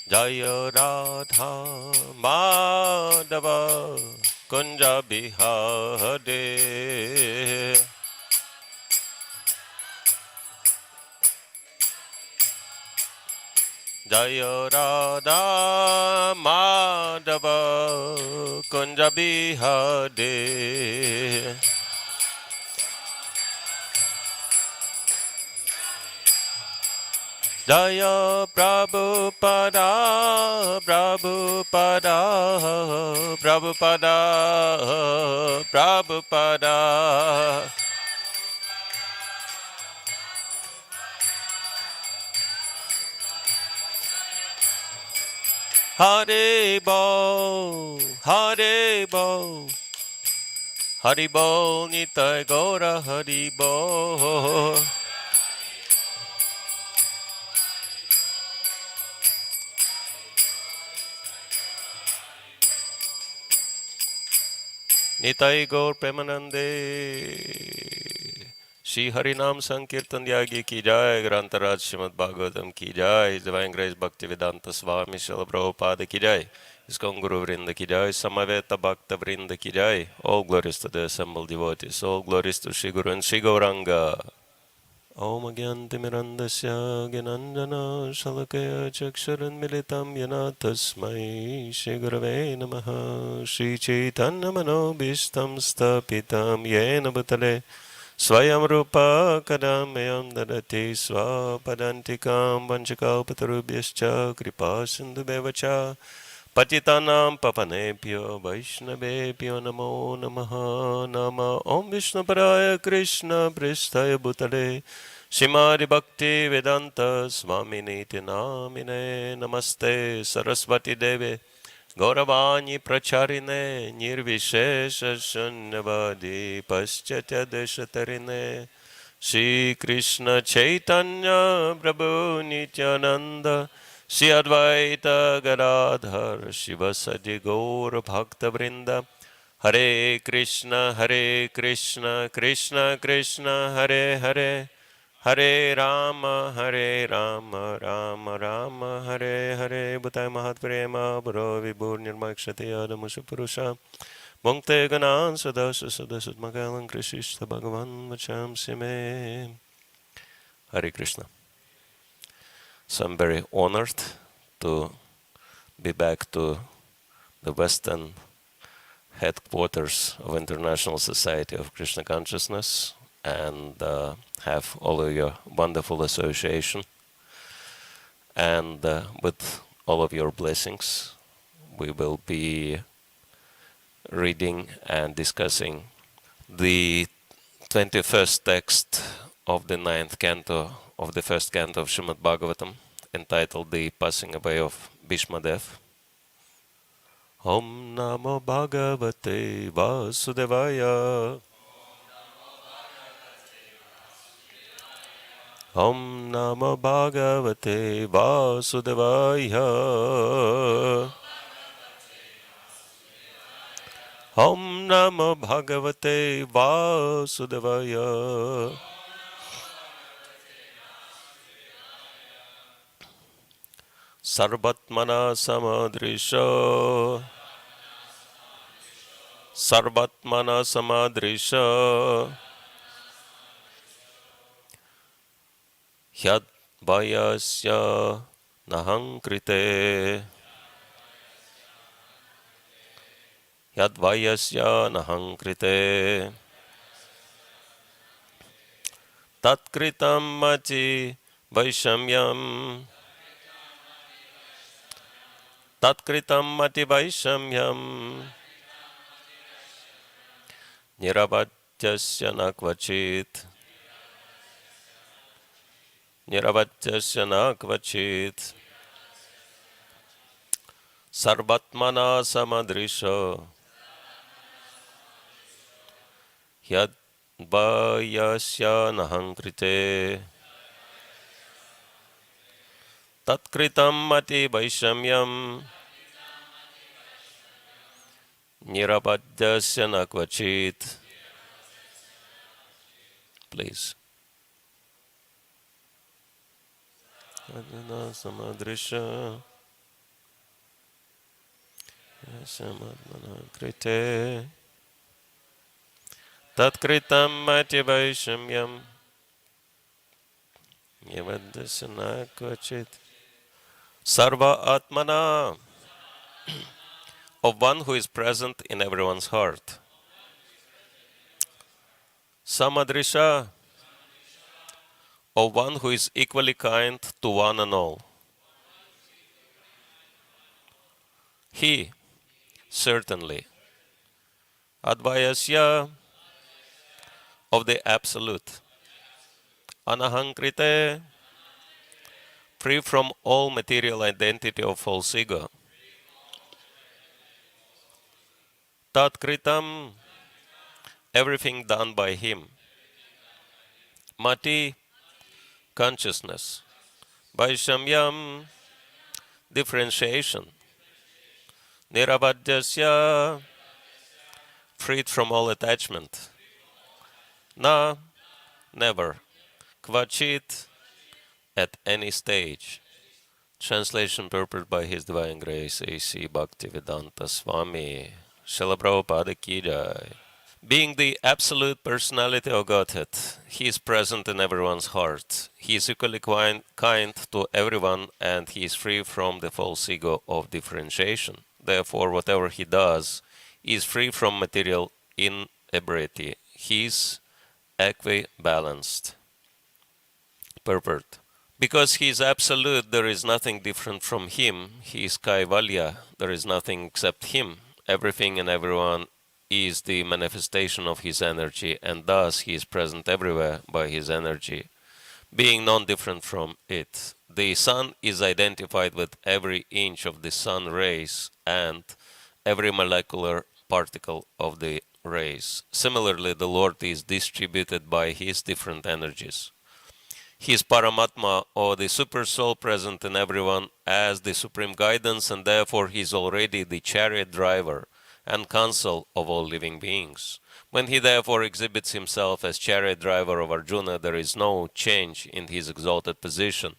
Jaya Radha Madhava Kunja Bihare Jaya Radha Madhava Kunja Bihare Jaya Prabhupada, Prabhupada, Prabhupada, Prabhupada. Hare Bol, Hare Bol, Hare Bol, Nitai Gora, Hare Bol. Nitai Gaur Premanande Shri Harinam Sankirtan Yagi ki jai, Grantaraj Srimad Bhagavatam ki jai, Divine Grace Bhakti Vedanta Swami Srila Prabhupada ki jai, ISKCON Guru Vrinda ki jai, Samaveta Bhakta Vrinda ki jai. All glories to the assembled devotees, all glories to Shri Guru and Shri Gauranga. Om Agyantimirandasya Gyananjana Shalakaya Chaksharan Militam Yana Tasmai Shri Gurave Namaha Shri Chaitanya Manobishtam Stapitam Yena Bhutale Swayam Rupa Kadamayam Dadati Swapadantikam Vanchakalpatarubhyascha Kripa Sindhu Bevacha Patitanam Papanebhyo Vaishnavebhyo Namo Namaha Nama Om Vishnu Paraya Krishna Pristaya Bhutale Shrimad Bhakti Vedanta Swami Niti Namine Namaste Saraswati Deve Gauravani Pracharine Nirvishesha Shunyavadi Paschatya Deshatarine Shri Krishna Chaitanya Prabhu Nityananda Shri Advaita Gadadhar Shiva Sadi Gaur Bhakta Vrinda Hare Krishna Krishna Krishna Hare Hare Hare Rama Rama Rama Hare Hare Bhutai Mahat Prema Bharo Vibhur Nirmakshati Adamusha Purusha Bhakte Ganan Sadasya Sadasat Magalan Krishishta Bhagavan Vacham Sime. Hare Krishna. So I'm very honored to be back to the Western headquarters of International Society of Krishna Consciousness and have all of your wonderful association. And with all of your blessings, we will be reading and discussing the 21st text of the 9th canto of the first canto of Srimad Bhagavatam, entitled The Passing Away of Bhishmadev. Om Namo Bhagavate Vasudevaya. Om Namo Bhagavate Vasudevaya. Om Namo Bhagavate Vasudevaya. Sarva-ātmanaḥ sama-dṛśo. Sarva-ātmanaḥ sama-dṛśo. advayasya anahaṅkṛteḥ. advayasya anahaṅkṛteḥ. tat-kṛtam mati vaiṣamyam. tat-kṛtam mati vaiṣamyam. niravadyasya na kvacit. niravadyasya na kvacit. sarva-ātmanaḥ sama-dṛśo. advayasya anahaṅkṛteḥ. tat-kṛtam mati vaiṣamyam. niravadyasya na kvacit. Please. Sama-dṛśo. sama-ātmanaḥ tat-kṛtam vaiṣamyam niravadyasya kvacit sarva-ātmanaḥ, of one who is present in everyone's heart. Sama-dṛśaḥ, of one who is equally kind to one and all. He, certainly. Advayasya, of the Absolute. Anahaṅkṛteḥ, free from all material identity of false ego. Tat-kṛtam, everything done by him. Mati, consciousness. Vaiṣamyam, differentiation. Niravadyasya, freed from all attachment. Na, never. Kvacit, at any stage. Translation purport by His Divine Grace A.C. Bhaktivedanta Swami. Srila Prabhupada Ki Jai. Being the Absolute Personality of Godhead, He is present in everyone's heart. He is equally kind to everyone, and He is free from the false ego of differentiation. Therefore, whatever He does is free from material inebriety. He is equibalanced. Purport. Because He is absolute, there is nothing different from Him. He is kaivalya, there is nothing except Him. Everything and everyone is the manifestation of His energy, and thus He is present everywhere by His energy, being non-different from it. The sun is identified with every inch of the sun rays and every molecular particle of the rays. Similarly, the Lord is distributed by His different energies. He is Paramatma, or the Super Soul, present in everyone as the supreme guidance, and therefore He is already the chariot driver and counsel of all living beings. When He therefore exhibits Himself as chariot driver of Arjuna, there is no change in His exalted position.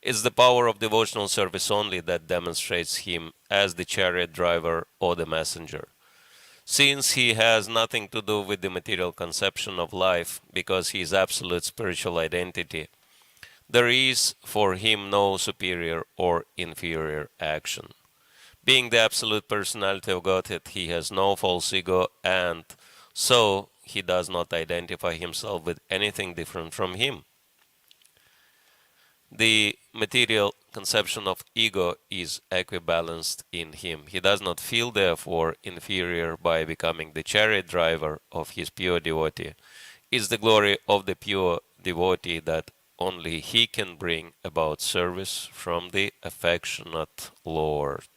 It's the power of devotional service only that demonstrates Him as the chariot driver or the messenger. Since He has nothing to do with the material conception of life, because He is absolute spiritual identity, there is for Him no superior or inferior action. Being the Absolute Personality of Godhead, He has no false ego, and so He does not identify Himself with anything different from Him. The material conception of ego is equibalanced in Him. He does not feel, therefore, inferior by becoming the chariot driver of His pure devotee. It's the glory of the pure devotee that only he can bring about service from the affectionate Lord.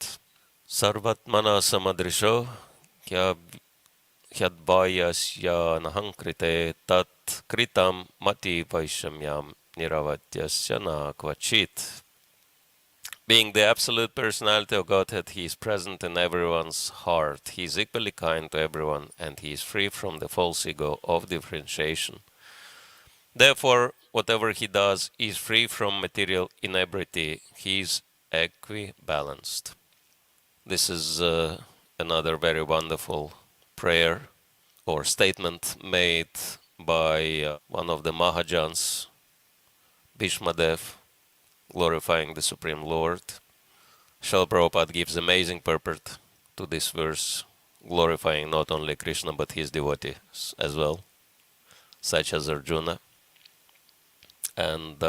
Sarva-ātmanaḥ sama-dṛśo advayasya anahaṅkṛteḥ tat-kṛtam mati vaiṣamyam niravadyasya kvacit. Being the Absolute Personality of Godhead, He is present in everyone's heart. He is equally kind to everyone, and He is free from the false ego of differentiation. Therefore, whatever He does is free from material inebriety. He is equibalanced. This is another very wonderful prayer or statement made by one of the Mahajans, Bhishmadev, glorifying the Supreme Lord. Srila Prabhupada gives amazing purport to this verse, glorifying not only Krishna but his devotees as well, such as Arjuna. And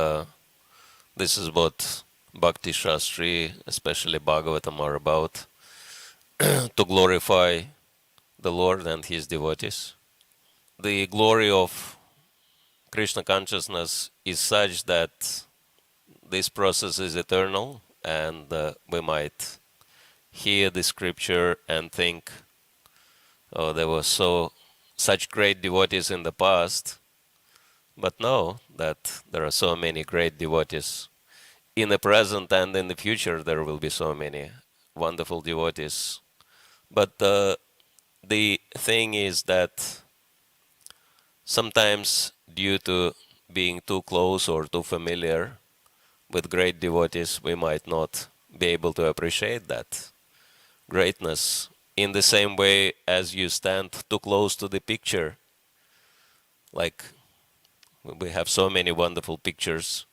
this is what Bhakti Shastri, especially Bhagavatam, are about, to glorify the Lord and His devotees. The glory of Krishna consciousness is such that this process is eternal, and we might hear the scripture and think, oh, there were such great devotees in the past, but know that there are so many great devotees in the present, and in the future there will be so many wonderful devotees. But the thing is that sometimes, due to being too close or too familiar with great devotees, we might not be able to appreciate that greatness in the same way as you stand too close to the picture. Like we have so many wonderful pictures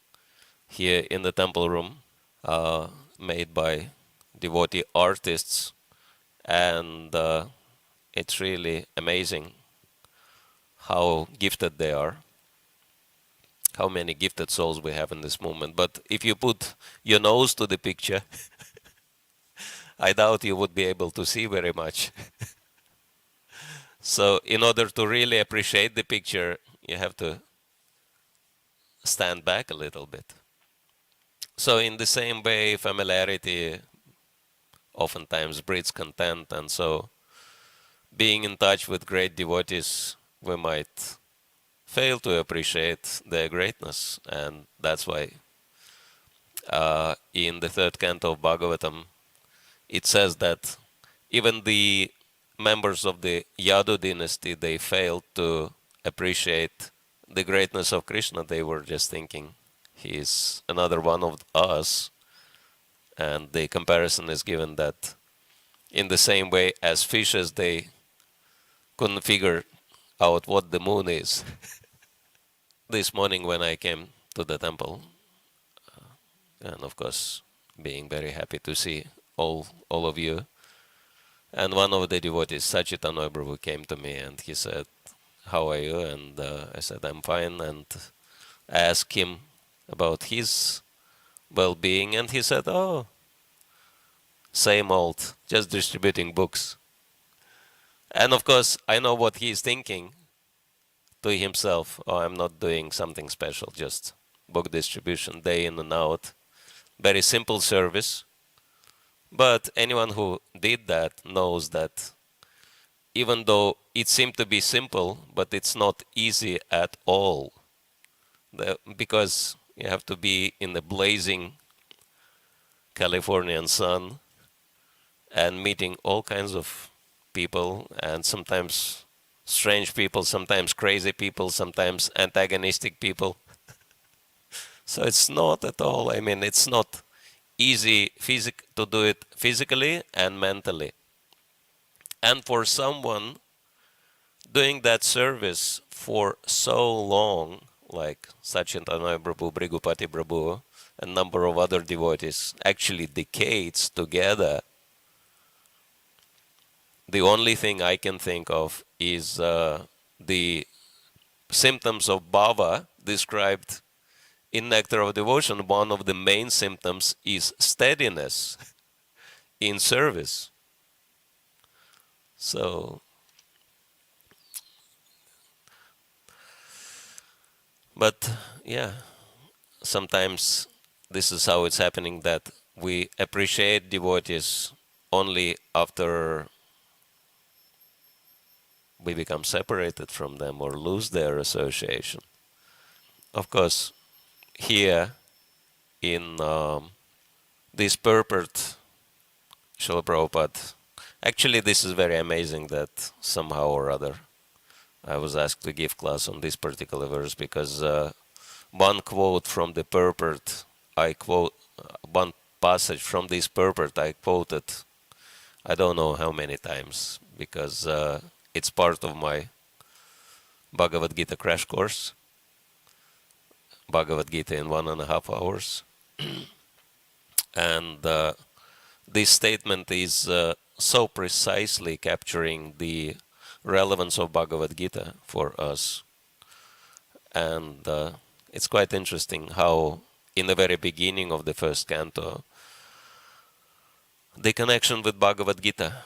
here in the temple room made by devotee artists, and it's really amazing how gifted they are, how many gifted souls we have in this moment. But if you put your nose to the picture, I doubt you would be able to see very much. So in order to really appreciate the picture, you have to stand back a little bit. So in the same way, familiarity oftentimes breeds contempt, and so being in touch with great devotees, we might fail to appreciate their greatness. And that's why in the third canto of Bhagavatam, it says that even the members of the Yadu dynasty, they failed to appreciate the greatness of Krishna. They were just thinking he is another one of us. And the comparison is given that in the same way as fishes, they couldn't figure out what the moon is. This morning when I came to the temple, and of course being very happy to see all of you, and one of the devotees, Sachitana Prabhu, came to me and he said, "How are you?" And I said, "I'm fine." And I asked him about his well-being, and he said, "Oh, same old, just distributing books." And of course, I know what he is thinking to himself. "Oh, I'm not doing something special, just book distribution day in and out. Very simple service." But anyone who did that knows that even though it seemed to be simple, but it's not easy at all. Because you have to be in the blazing Californian sun and meeting all kinds of people, and sometimes strange people, sometimes crazy people, sometimes antagonistic people. So it's not at all, I mean, it's not easy to do it physically and mentally. And for someone doing that service for so long, like Sachintana Prabhu, Brigupati Prabhu, a number of other devotees, actually decades together, the only thing I can think of is the symptoms of bhava described in Nectar of Devotion. One of the main symptoms is steadiness in service. So, but yeah, sometimes this is how it's happening, that we appreciate devotees only after we become separated from them or lose their association. Of course, here in this purport, Srila Prabhupada, actually this is very amazing that somehow or other I was asked to give class on this particular verse, because one quote from the purport, one passage from this purport I quoted, I don't know how many times, because it's part of my Bhagavad Gita crash course. Bhagavad Gita in 1.5 hours. And this statement is so precisely capturing the relevance of Bhagavad Gita for us. And it's quite interesting how in the very beginning of the first canto, the connection with Bhagavad Gita,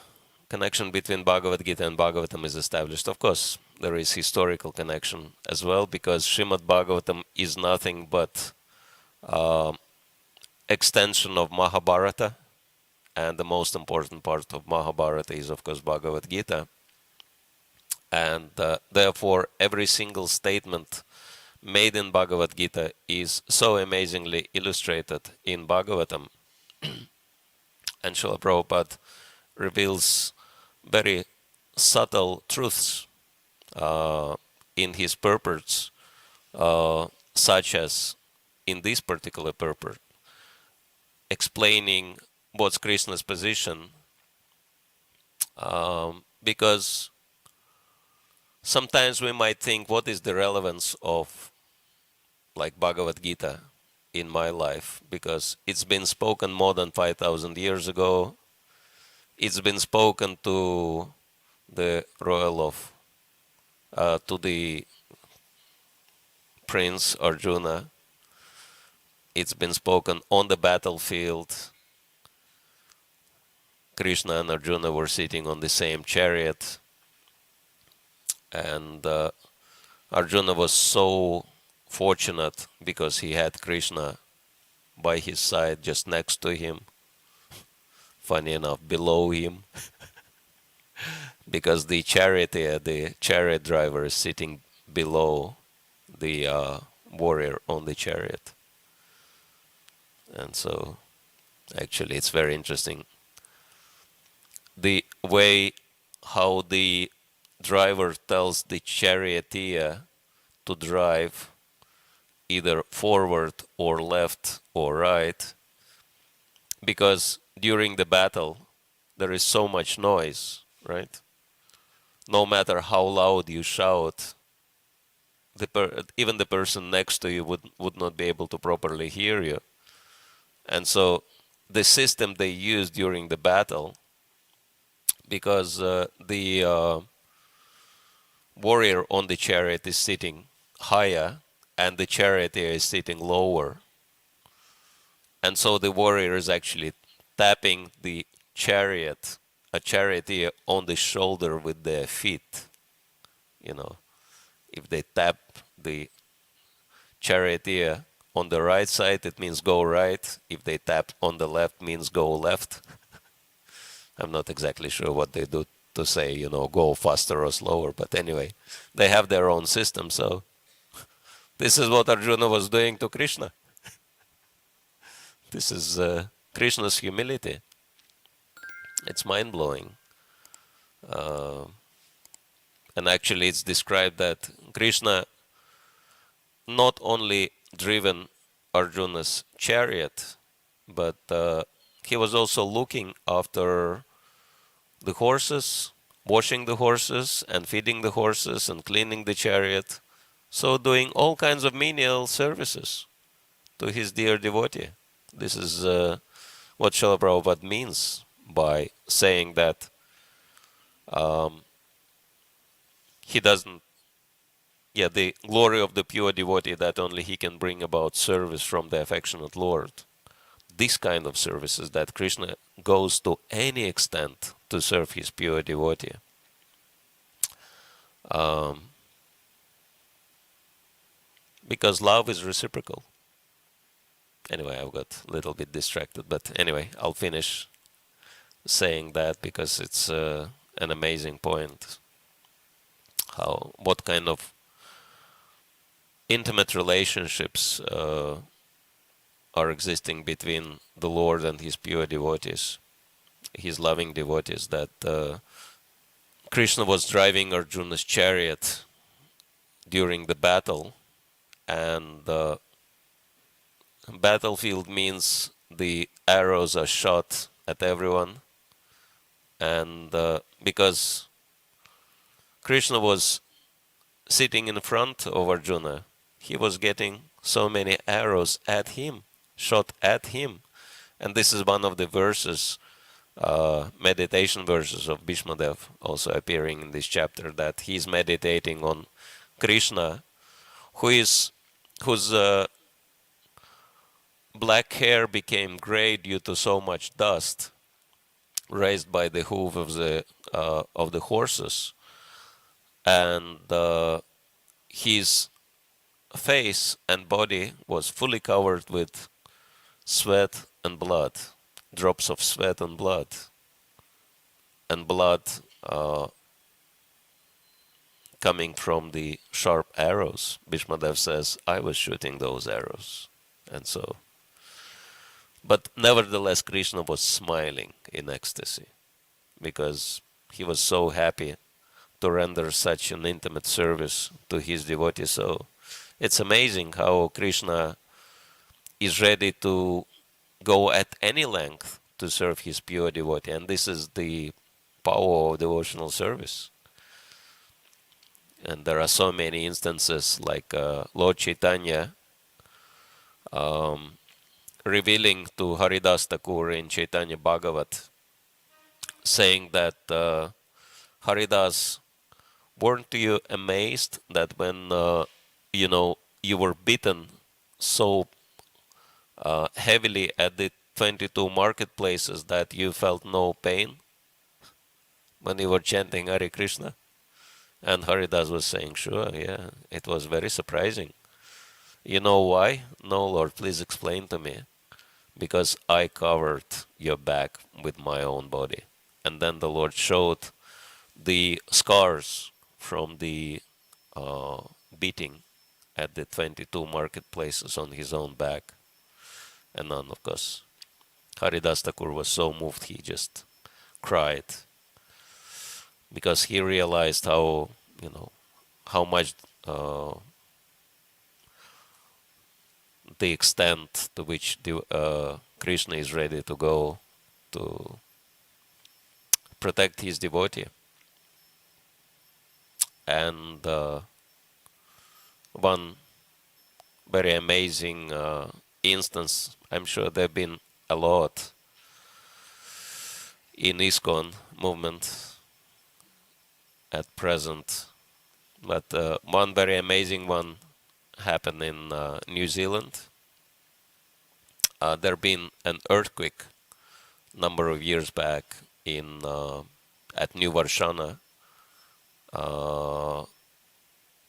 connection between Bhagavad Gita and Bhagavatam is established. Of course, there is historical connection as well, because Srimad Bhagavatam is nothing but extension of Mahabharata, and the most important part of Mahabharata is, of course, Bhagavad Gita. And therefore, every single statement made in Bhagavad Gita is so amazingly illustrated in Bhagavatam. And Srila Prabhupada reveals very subtle truths in his purports, such as in this particular purport, explaining what's Krishna's position Because sometimes we might think, what is the relevance of like Bhagavad Gita in my life? Because it's been spoken more than 5,000 years ago. It's been spoken to the to the Prince Arjuna. It's been spoken on the battlefield. Krishna and Arjuna were sitting on the same chariot, and Arjuna was so fortunate because he had Krishna by his side, just next to him, funny enough, below him, because the charioteer, the chariot driver, is sitting below the warrior on the chariot. And so, actually, it's very interesting. The way how the driver tells the charioteer to drive either forward or left or right, because during the battle there is so much noise, right? No matter how loud you shout, even the person next to you would not be able to properly hear you. And so the system they use during the battle, because the warrior on the chariot is sitting higher and the charioteer is sitting lower, and so the warrior is actually tapping the charioteer on the shoulder with their feet. You know, if they tap the charioteer on the right side, it means go right. If they tap on the left, means go left. I'm not exactly sure what they do to say, you know, go faster or slower, but anyway, they have their own system. So this is what Arjuna was doing to Krishna. This is Krishna's humility. It's mind-blowing. And actually it's described that Krishna not only driven Arjuna's chariot, but he was also looking after the horses, washing the horses and feeding the horses and cleaning the chariot. So doing all kinds of menial services to his dear devotee. This is what Srila Prabhupada means by saying that he doesn't, the glory of the pure devotee, that only he can bring about service from the affectionate Lord. This kind of services that Krishna goes to any extent to serve his pure devotee. Because love is reciprocal. Anyway, I've got a little bit distracted, but anyway, I'll finish saying that because it's an amazing point. What kind of intimate relationships are existing between the Lord and his pure devotees, his loving devotees, that Krishna was driving Arjuna's chariot during the battle, and battlefield means the arrows are shot at everyone, and because Krishna was sitting in front of Arjuna, he was getting so many arrows at him, shot at him. And this is one of the verses, meditation verses of Bhishmadev, also appearing in this chapter, that he's meditating on Krishna, whose black hair became gray due to so much dust raised by the hoof of the horses, and his face and body was fully covered with sweat and blood, drops of sweat and blood coming from the sharp arrows. Bhishmadev says, I was shooting those arrows. And so, but nevertheless, Krishna was smiling in ecstasy because he was so happy to render such an intimate service to his devotee. So it's amazing how Krishna is ready to go at any length to serve his pure devotee. And this is the power of devotional service. And there are so many instances, like Lord Chaitanya revealing to Haridas Thakur in Chaitanya Bhagavat, saying that Haridas, weren't you amazed that when you were beaten so heavily at the 22 marketplaces that you felt no pain when you were chanting Hare Krishna? And Haridas was saying, sure, yeah, it was very surprising. You know why? No, Lord, please explain to me. Because I covered your back with my own body. And then the Lord showed the scars from the beating at the 22 marketplaces on his own back. And then, of course, Haridas Thakur was so moved, he just cried. Because he realized how much the extent to which Krishna is ready to go to protect his devotee. And one very amazing instance, I'm sure there have been a lot in ISKCON movement at present, but one very amazing one happened in New Zealand. There been an earthquake number of years back in at New Varshana.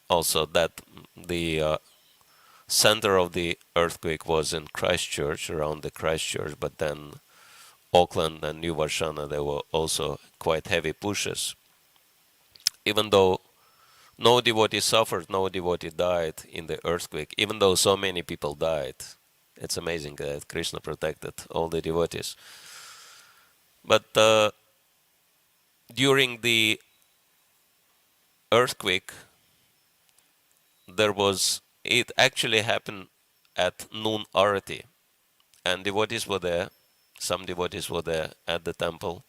Also, that the center of the earthquake was in Christchurch, around the Christchurch, but then Auckland and New Varshana, there were also quite heavy pushes. Even though no devotee suffered, no devotee died in the earthquake, even though so many people died. It's amazing that Krishna protected all the devotees. But during the earthquake, it actually happened at noon arati, and devotees were there, some devotees were there at the temple,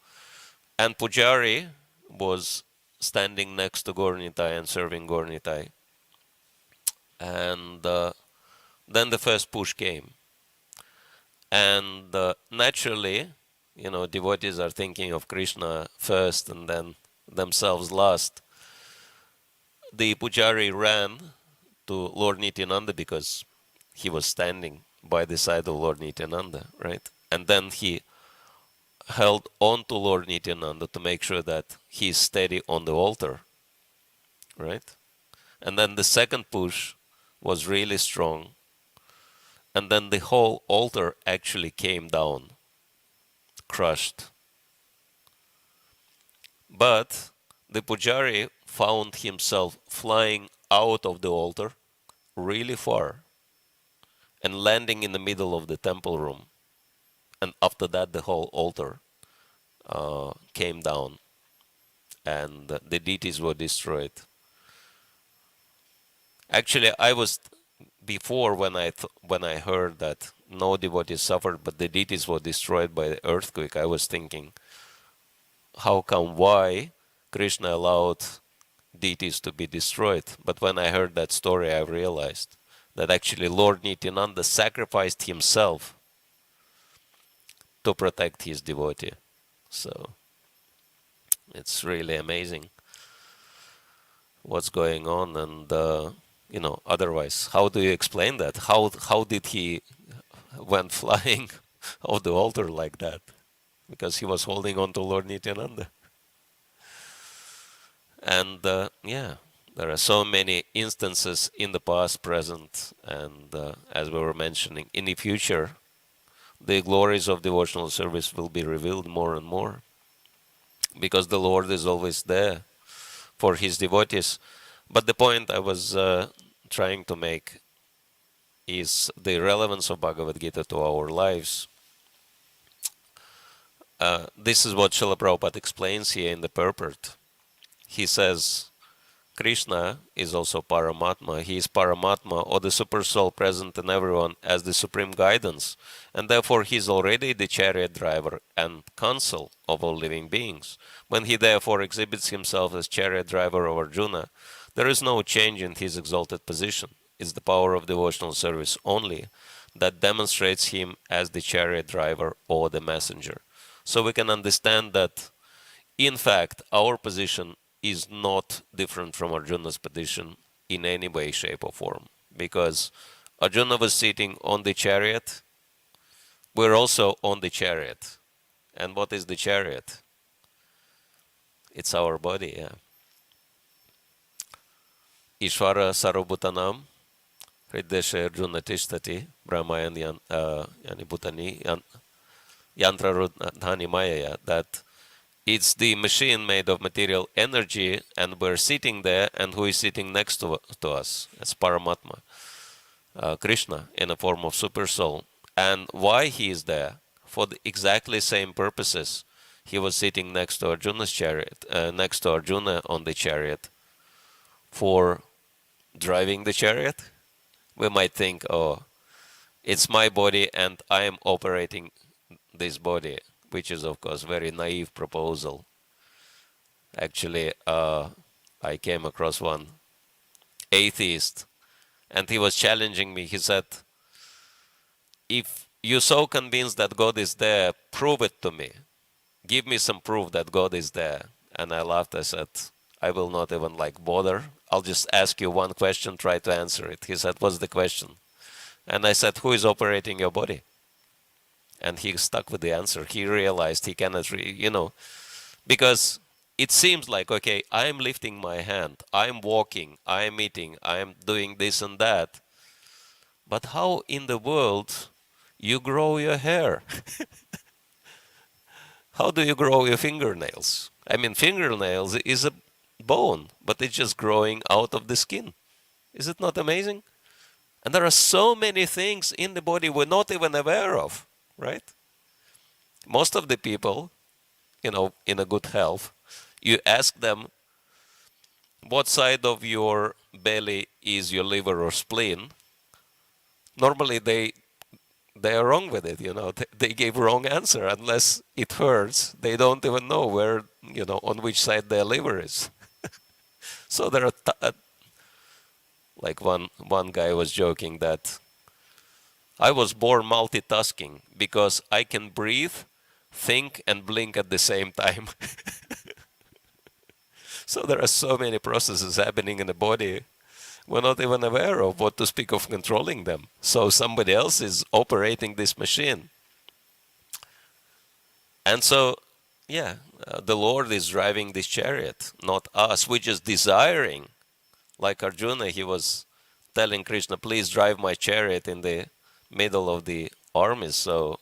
and Pujari was standing next to Gaur-Nitai and serving Gaur-Nitai. And then the first push came. And naturally, devotees are thinking of Krishna first and then themselves last. The Pujari ran to Lord Nityananda because he was standing by the side of Lord Nityananda, right? And then he held on to Lord Nityananda to make sure that he is steady on the altar, right? And then the second push was really strong, and then the whole altar actually came down, crushed. But the Pujari found himself flying out of the altar really far and landing in the middle of the temple room. And after that, the whole altar came down, and the deities were destroyed. Actually, I was before when I heard that no devotees suffered, but the deities were destroyed by the earthquake. I was thinking, why Krishna allowed deities to be destroyed? But when I heard that story, I realized that actually Lord Nityananda sacrificed himself to protect his devotee. So it's really amazing what's going on. And otherwise, how do you explain that? How did he went flying off the altar like that? Because he was holding on to Lord Nityananda. And there are so many instances in the past, present, and as we were mentioning, in the future, the glories of devotional service will be revealed more and more, because the Lord is always there for his devotees. But the point I was trying to make is the relevance of Bhagavad Gita to our lives. This is what Srila Prabhupada explains here in the Purport. He says, Krishna is also Paramatma. He is Paramatma, or the super soul present in everyone as the supreme guidance, and therefore he is already the chariot driver and counsel of all living beings. When he therefore exhibits himself as chariot driver of Arjuna, there is no change in his exalted position. It's the power of devotional service only that demonstrates him as the chariot driver or the messenger. So we can understand that, in fact, our position is not different from Arjuna's position in any way, shape, or form. Because Arjuna was sitting on the chariot, we're also on the chariot. And what is the chariot? It's our body, yeah. Ishvara sarvabhutanam hrideshe Arjuna tishtati brahmayan yani bhutani yantra rudhani mayaya, that it's the machine made of material energy, and we're sitting there, and who is sitting next to us? As Paramatma, Krishna, in a form of super soul. And why he is there? For the exactly same purposes. He was sitting next to Arjuna's chariot, next to Arjuna on the chariot, for driving the chariot. We might think, oh, it's my body and I am operating this body, which is, of course, very naive proposal. Actually, I came across one atheist, and he was challenging me. He said, if you're so convinced that God is there, prove it to me. Give me some proof that God is there. And I laughed. I said, I will not even bother. I'll just ask you one question, try to answer it. He said, what's the question? And I said, who is operating your body? And he stuck with the answer. He realized he cannot, because it seems like, okay, I'm lifting my hand, I'm walking, I'm eating, I'm doing this and that. But how in the world you grow your hair? How do you grow your fingernails? I mean, fingernails is a bone, but it's just growing out of the skin. Is it not amazing? And there are so many things in the body we're not even aware of, right? Most of the people, in a good health, you ask them, what side of your belly is your liver or spleen? Normally they are wrong with it, they gave wrong answer. Unless it hurts, they don't even know where, on which side their liver is. So there are, one guy was joking that I was born multitasking because I can breathe, think, and blink at the same time. So there are so many processes happening in the body we're not even aware of, what to speak of controlling them. So somebody else is operating this machine. And so, the Lord is driving this chariot, not us. We're just desiring, like Arjuna, he was telling Krishna, please drive my chariot in the middle of the armies. So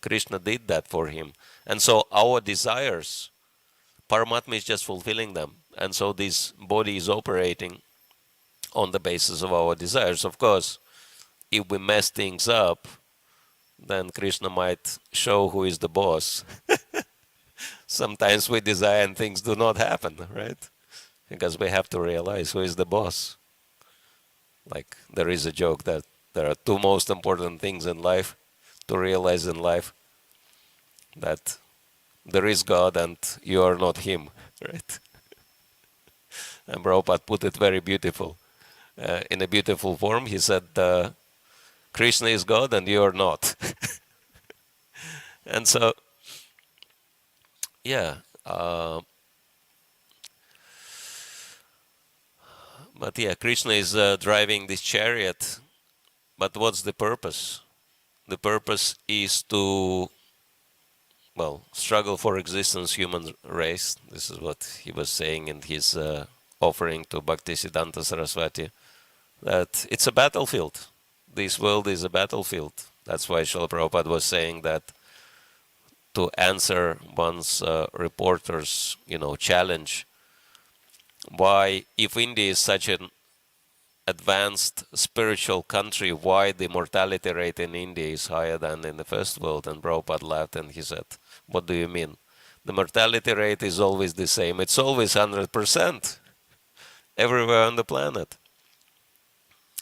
Krishna did that for him. And so our desires, Paramatma is just fulfilling them. And so this body is operating on the basis of our desires. Of course, if we mess things up, then Krishna might show who is the boss. Sometimes we desire and things do not happen, right? Because we have to realize who is the boss. Like there is a joke that there are two most important things in life to realize in life: that there is God and you are not Him, right? And Prabhupada put it very beautiful. In a beautiful form, he said, Krishna is God and you are not. And so, Krishna is driving this chariot. But what's the purpose? The purpose is to, struggle for existence, human race. This is what he was saying in his offering to Bhaktisiddhanta Saraswati, that it's a battlefield. This world is a battlefield. That's why Srila Prabhupada was saying that to answer one's reporter's, challenge, why, if India is such an advanced spiritual country, why the mortality rate in India is higher than in the first world? And Prabhupada laughed and he said, what do you mean? The mortality rate is always the same. It's always 100%. everywhere on the planet.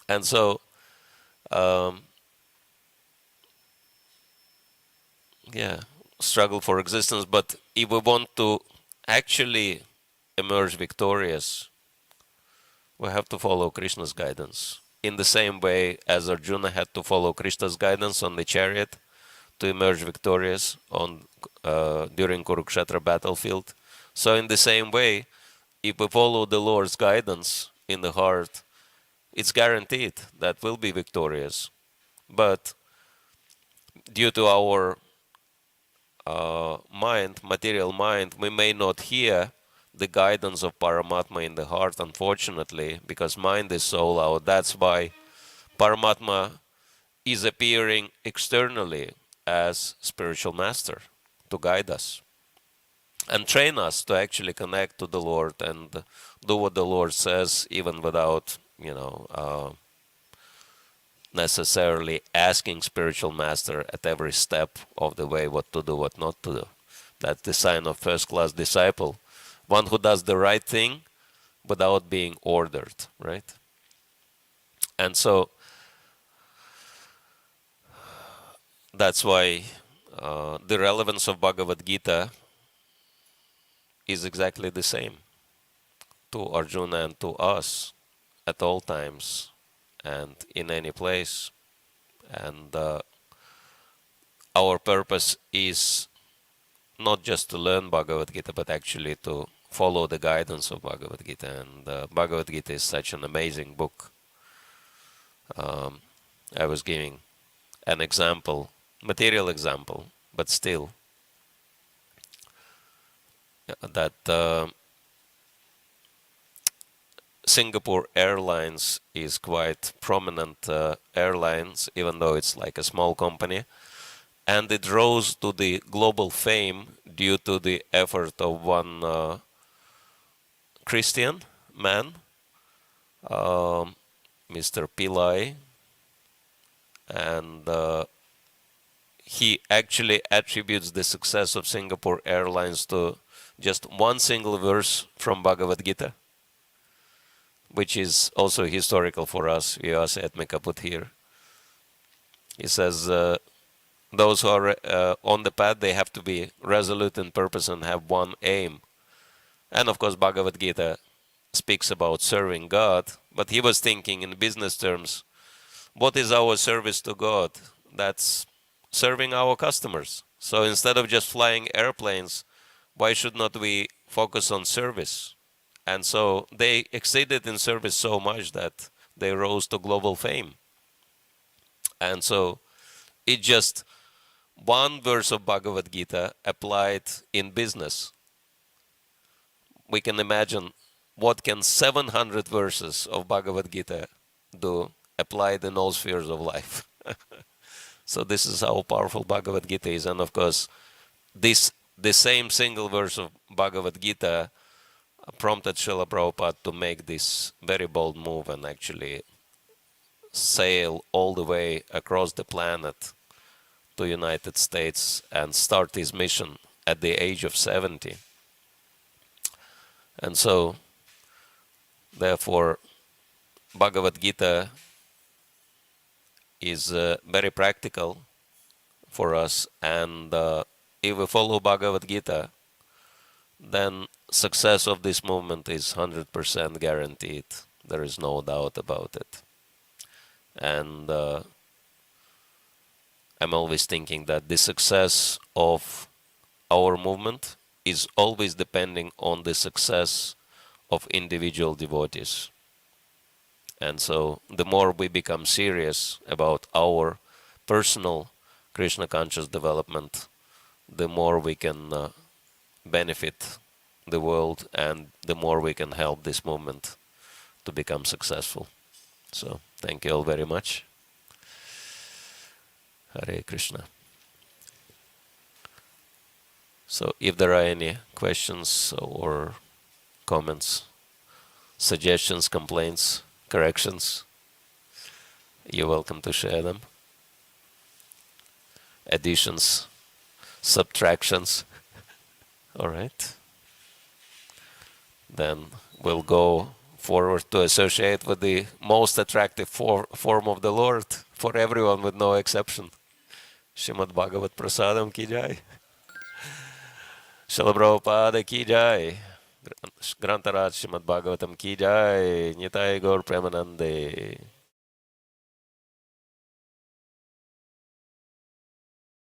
And so, struggle for existence. But if we want to actually emerge victorious, we have to follow Krishna's guidance. In the same way as Arjuna had to follow Krishna's guidance on the chariot to emerge victorious during Kurukshetra battlefield. So in the same way, if we follow the Lord's guidance in the heart, it's guaranteed that we'll be victorious. But due to our material mind, we may not hear the guidance of Paramatma in the heart, unfortunately, because mind is so loud. That's why Paramatma is appearing externally as spiritual master to guide us and train us to actually connect to the Lord and do what the Lord says, even without, necessarily asking spiritual master at every step of the way what to do, what not to do. That's the sign of first-class disciple. One who does the right thing without being ordered, right? And so that's why the relevance of Bhagavad Gita is exactly the same to Arjuna and to us at all times and in any place. And our purpose is not just to learn Bhagavad Gita, but actually to follow the guidance of Bhagavad Gita. And Bhagavad Gita is such an amazing book. I was giving an example, material example, but still, that Singapore Airlines is quite prominent airlines, even though it's like a small company. And it rose to the global fame due to the effort of one Christian man, Mr. Pillai, and he actually attributes the success of Singapore Airlines to just one single verse from Bhagavad Gita, which is also historical for us. Vaiṣamyam put here. He says, those who are on the path, they have to be resolute in purpose and have one aim. And of course, Bhagavad Gita speaks about serving God, but he was thinking in business terms, what is our service to God? That's serving our customers. So instead of just flying airplanes, why should not we focus on service? And so they exceeded in service so much that they rose to global fame. And so it just one verse of Bhagavad Gita applied in business. We can imagine what can 700 verses of Bhagavad Gita do applied in all spheres of life. So this is how powerful Bhagavad Gita is. And of course, the same single verse of Bhagavad Gita prompted Srila Prabhupada to make this very bold move and actually sail all the way across the planet to United States and start his mission at the age of 70. And so, therefore, Bhagavad Gita is very practical for us, and if we follow Bhagavad Gita, then success of this movement is 100% guaranteed. There is no doubt about it. And I'm always thinking that the success of our movement is always depending on the success of individual devotees. And so the more we become serious about our personal Krishna conscious development, the more we can benefit the world and the more we can help this movement to become successful. So thank you all very much. Hare Krishna. So if there are any questions or comments, suggestions, complaints, corrections, you're welcome to share them. Additions, subtractions. All right. Then we'll go forward to associate with the most attractive form of the Lord for everyone with no exception. Srimad Bhagavad Prasadam ki jai. Srila Prabhupada ki jai. Grantaraj Srimad Bhagavatam ki jai. Nitai Gaur Premanande.